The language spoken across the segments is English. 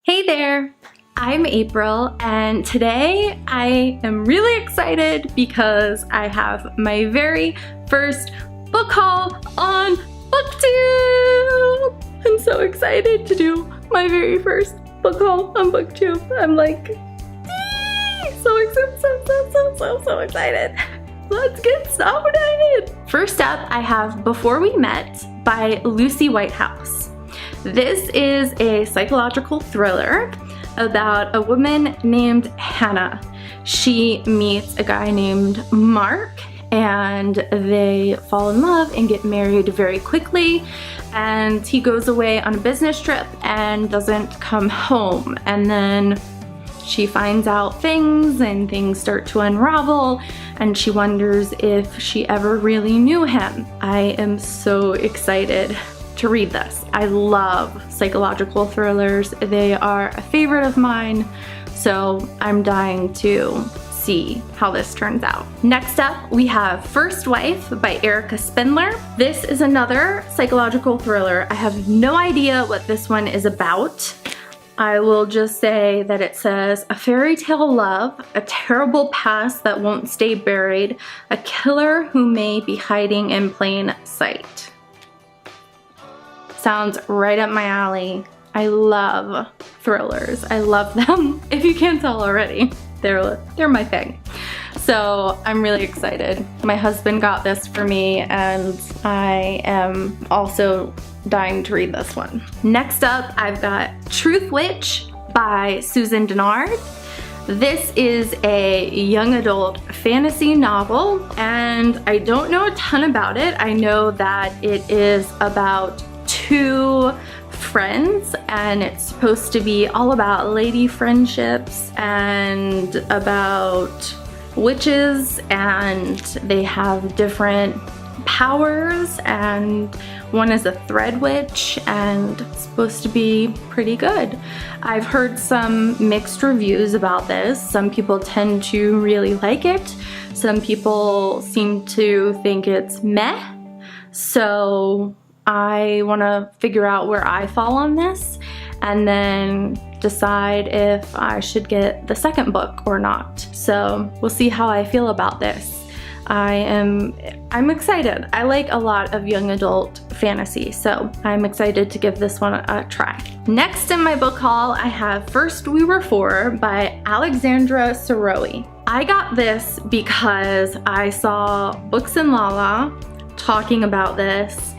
Hey there, I'm April, and today I am really excited because I have my very first book haul on BookTube. I'm so excited to do my very first book haul on BookTube. I'm like, so excited. Let's get started. First up, I have Before We Met by Lucy Whitehouse. This is a psychological thriller about a woman named Hannah. She meets a guy named Mark and they fall in love and get married very quickly, and he goes away on a business trip and doesn't come home, and then she finds out things and things start to unravel and she wonders if she ever really knew him. I am so excited to read this. I love psychological thrillers. They are a favorite of mine, so I'm dying to see how this turns out. Next up, we have First Wife by Erica Spindler. This is another psychological thriller. I have no idea what this one is about. I will just say that it says, a fairy tale love, a terrible past that won't stay buried, a killer who may be hiding in plain sight. Sounds right up my alley. I love thrillers. I love them. If you can't tell already, they're my thing. So I'm really excited. My husband got this for me and I am also dying to read this one. Next up, I've got Truth Witch by Susan Dennard. This is a young adult fantasy novel and I don't know a ton about it. I know that it is about two friends and it's supposed to be all about lady friendships and about witches, and they have different powers, and one is a thread witch and it's supposed to be pretty good. I've heard some mixed reviews about this. Some people tend to really like it. Some people seem to think it's meh. So I want to figure out where I fall on this and then decide if I should get the second book or not. So we'll see how I feel about this. I'm excited. I like a lot of young adult fantasy, so I'm excited to give this one a try. Next in my book haul, I have First We Were Four by Alexandra Sorowi. I got this because I saw Books and Lala talking about this,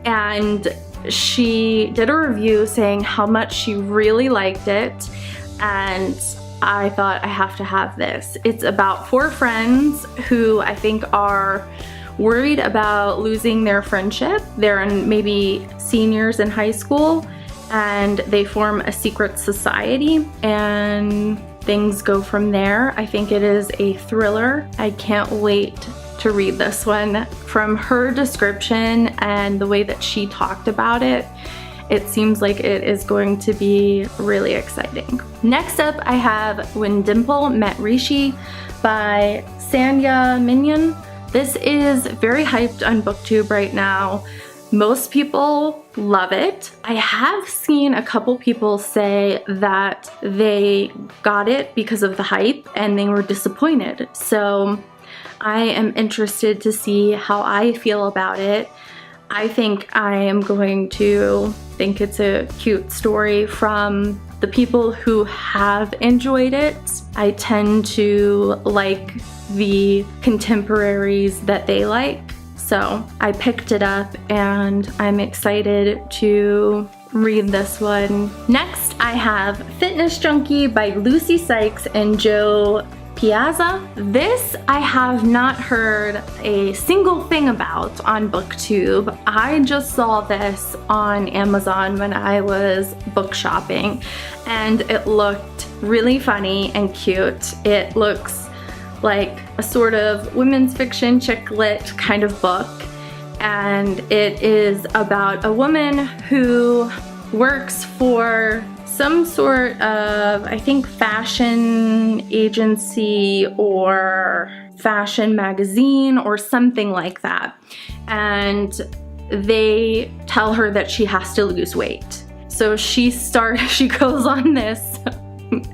and she did a review saying how much she really liked it, and I thought I have to have this. It's about four friends who I think are worried about losing their friendship. They're in maybe seniors in high school and they form a secret society and things go from there. I think it is a thriller. I can't wait to read this one. From her description and the way that she talked about it, it seems like it is going to be really exciting. Next up, I have When Dimple Met Rishi by Sanya Minion. This is very hyped on BookTube right now. Most people love it. I have seen a couple people say that they got it because of the hype and they were disappointed. So I am interested to see how I feel about it. I think I am going to think it's a cute story from the people who have enjoyed it. I tend to like the contemporaries that they like, so I picked it up and I'm excited to read this one. Next, I have Fitness Junkie by Lucy Sykes and Joe Piazza. This I have not heard a single thing about on BookTube. I just saw this on Amazon when I was book shopping and it looked really funny and cute. It looks like a sort of women's fiction chick lit kind of book, and it is about a woman who works for some sort of, I think, fashion agency or fashion magazine or something like that. And they tell her that she has to lose weight. So she goes on this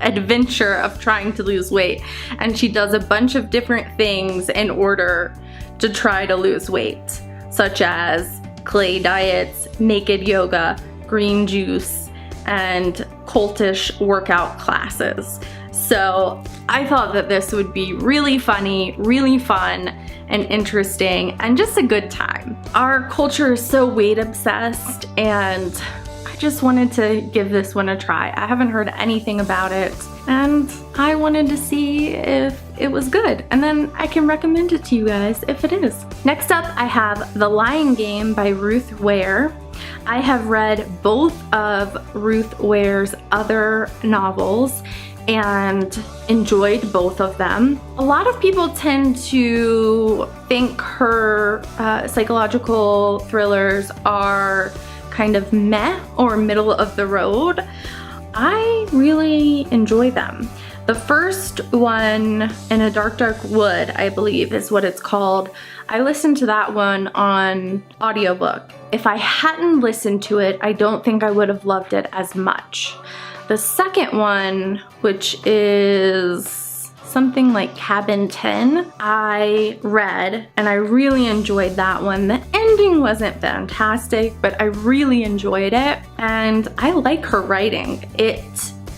adventure of trying to lose weight, and she does a bunch of different things in order to try to lose weight, such as clay diets, naked yoga, green juice, and cultish workout classes. So I thought that this would be really funny, really fun, and interesting, and just a good time. Our culture is so weight obsessed, and I just wanted to give this one a try. I haven't heard anything about it, and I wanted to see if it was good, and then I can recommend it to you guys if it is. Next up, I have The Lying Game by Ruth Ware. I have read both of Ruth Ware's other novels and enjoyed both of them. A lot of people tend to think her psychological thrillers are kind of meh or middle of the road. I really enjoy them. The first one, In a Dark, Dark Wood, I believe is what it's called. I listened to that one on audiobook. If I hadn't listened to it, I don't think I would have loved it as much. The second one, which is something like Cabin 10, I read and I really enjoyed that one. The ending wasn't fantastic, but I really enjoyed it, and I like her writing. It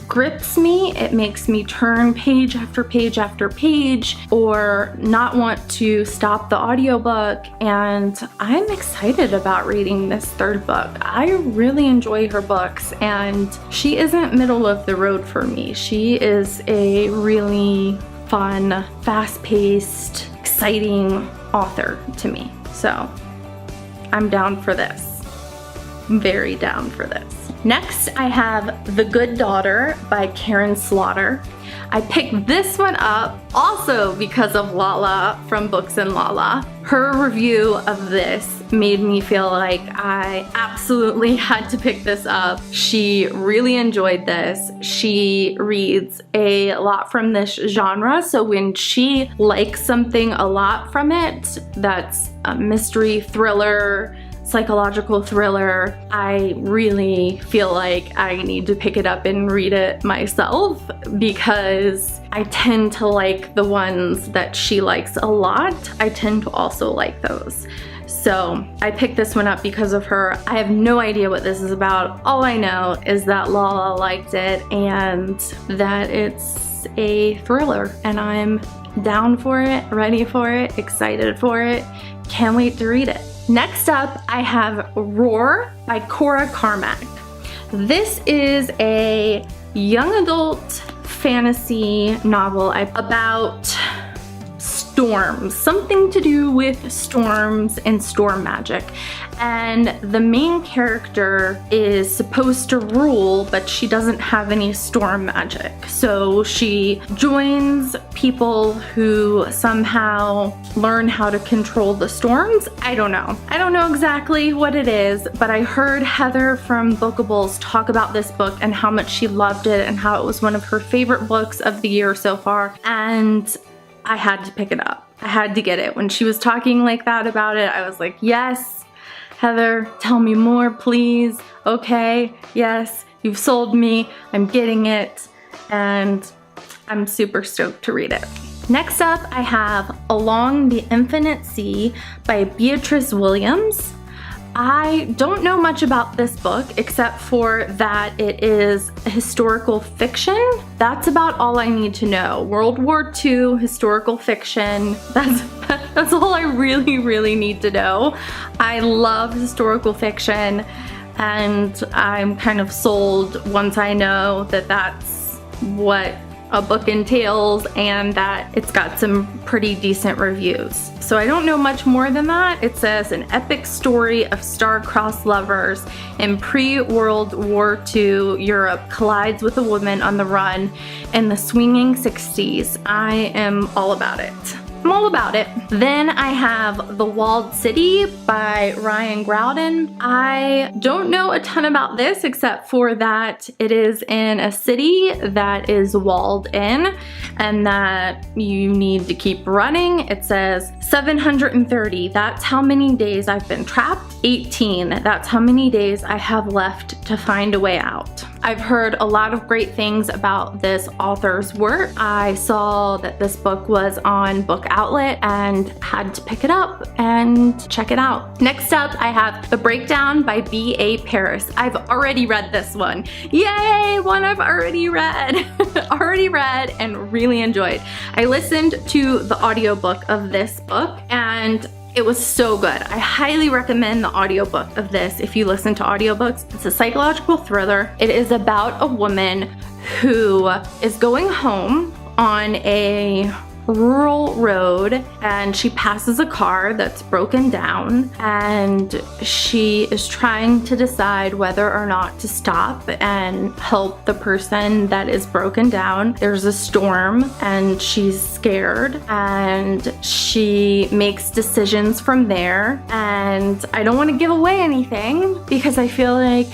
grips me, it makes me turn page after page after page or not want to stop the audiobook, and I'm excited about reading this third book. I really enjoy her books, and she isn't middle of the road for me. She is a really fun, fast-paced, exciting author to me. So I'm down for this. I'm very down for this. Next, I have The Good Daughter by Karen Slaughter. I picked this one up also because of Lala from Books and Lala. Her review of this made me feel like I absolutely had to pick this up. She really enjoyed this. She reads a lot from this genre, so when she likes something a lot from it, that's a mystery thriller, psychological thriller, I really feel like I need to pick it up and read it myself, because I tend to like the ones that she likes a lot. I tend to also like those. So I picked this one up because of her. I have no idea what this is about. All I know is that Lala liked it and that it's a thriller, and I'm down for it, ready for it, excited for it. Can't wait to read it. Next up, I have Roar by Cora Carmack. This is a young adult fantasy novel about storms, something to do with storms and storm magic. And the main character is supposed to rule, but she doesn't have any storm magic. So she joins people who somehow learn how to control the storms. I don't know. I don't know exactly what it is, but I heard Heather from Bookables talk about this book and how much she loved it and how it was one of her favorite books of the year so far. And I had to pick it up. I had to get it. When she was talking like that about it, I was like, yes, Heather, tell me more, please. Okay, yes, you've sold me. I'm getting it, and I'm super stoked to read it. Next up, I have Along the Infinite Sea by Beatrice Williams. I don't know much about this book except for that it is a historical fiction. That's about all I need to know. World War II historical fiction. That's all I really need to know. I love historical fiction, and I'm kind of sold once I know that that's what a book entails and that it's got some pretty decent reviews. So I don't know much more than that. It says an epic story of star-crossed lovers in pre-World War II Europe collides with a woman on the run in the swinging 60s. I am all about it. I'm all about it. Then I have The Walled City by Ryan Groudon. I don't know a ton about this except for that it is in a city that is walled in and that you need to keep running. It says 730, that's how many days I've been trapped. 18, that's how many days I have left to find a way out. I've heard a lot of great things about this author's work. I saw that this book was on Book Outlet and had to pick it up and check it out. Next up, I have The Breakdown by B.A. Paris. I've already read this one. Yay, one I've already read. Already read and really enjoyed. I listened to the audiobook of this book and it was so good. I highly recommend the audiobook of this if you listen to audiobooks. It's a psychological thriller. It is about a woman who is going home on a rural road and she passes a car that's broken down and she is trying to decide whether or not to stop and help the person that is broken down. There's a storm and she's scared and she makes decisions from there, and I don't want to give away anything because I feel like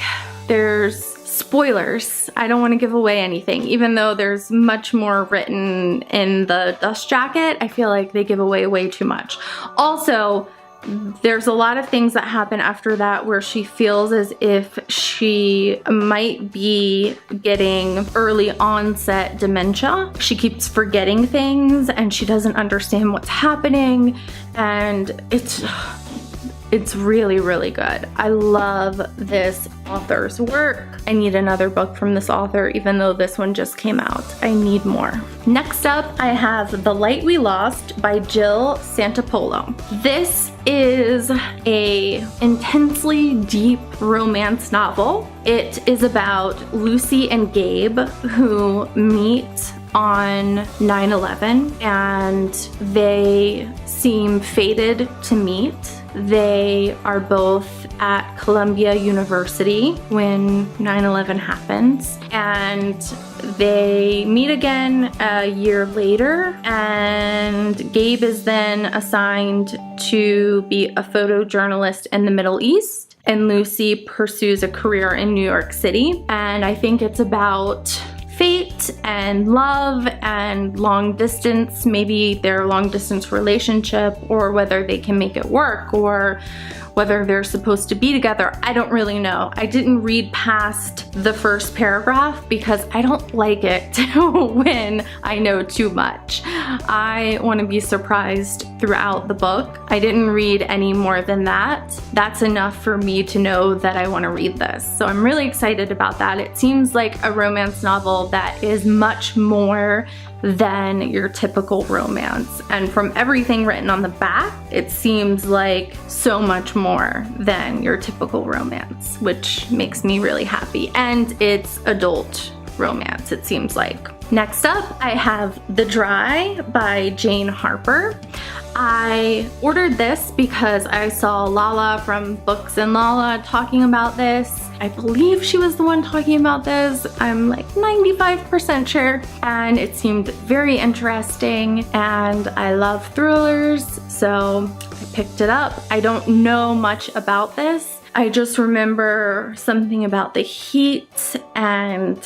there's spoilers. I don't want to give away anything, even though there's much more written in the Dust Jacket. I feel like they give away way too much. Also, there's a lot of things that happen after that where she feels as if she might be getting early onset dementia. She keeps forgetting things and she doesn't understand what's happening, and it's really, really good. I love this author's work. I need another book from this author, even though this one just came out. I need more. Next up, I have The Light We Lost by Jill Santopolo. This is a intensely deep romance novel. It is about Lucy and Gabe who meet on 9/11 and they seem fated to meet. They are both at Columbia University when 9/11 happens, and they meet again a year later, and Gabe is then assigned to be a photojournalist in the Middle East, and Lucy pursues a career in New York City. And I think it's about fate and love and long distance, maybe their long distance relationship, or whether they can make it work, or whether they're supposed to be together. I don't really know. I didn't read past the first paragraph because I don't like it when I know too much. I want to be surprised throughout the book. I didn't read any more than that. That's enough for me to know that I want to read this. So I'm really excited about that. It seems like a romance novel that is much more than your typical romance. And from everything written on the back, it seems like so much more than your typical romance, which makes me really happy. And it's adult romance, it seems like. Next up, I have The Dry by Jane Harper. I ordered this because I saw Lala from Books and Lala talking about this. I believe she was the one talking about this. I'm like 95% sure. And it seemed very interesting, and I love thrillers, so I picked it up. I don't know much about this. I just remember something about the heat and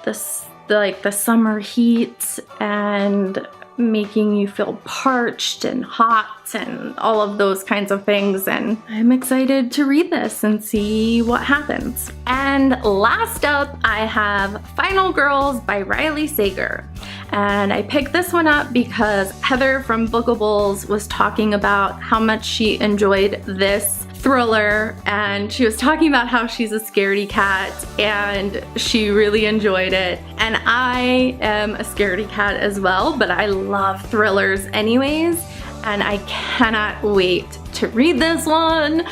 the summer heat and making you feel parched and hot and all of those kinds of things, and I'm excited to read this and see what happens. And last up, I have Final Girls by Riley Sager. And I picked this one up because Heather from Bookables was talking about how much she enjoyed this thriller, and she was talking about how she's a scaredy cat and she really enjoyed it. And I am a scaredy cat as well, but I love thrillers anyways, and I cannot wait to read this one.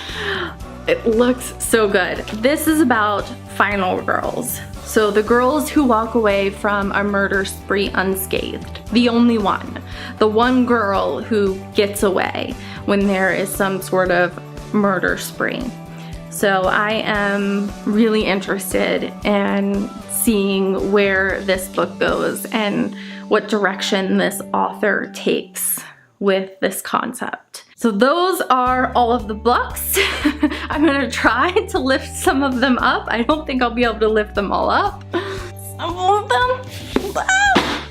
It looks so good. This is about final girls. So the girls who walk away from a murder spree unscathed. The only one. The one girl who gets away when there is some sort of murder spree. So I am really interested in seeing where this book goes and what direction this author takes with this concept. So those are all of the books. I'm gonna try to lift some of them up. I don't think I'll be able to lift them all up. Some of them. Ah!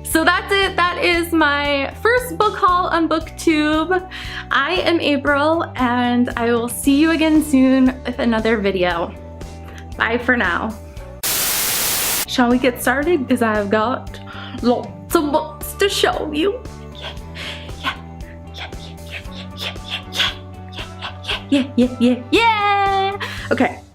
So that's it. That is my first book haul on BookTube. I am April, and I will see you again soon with another video. Bye for now. Shall we get started? Because I've got lots of books to show you. Yeah. Okay.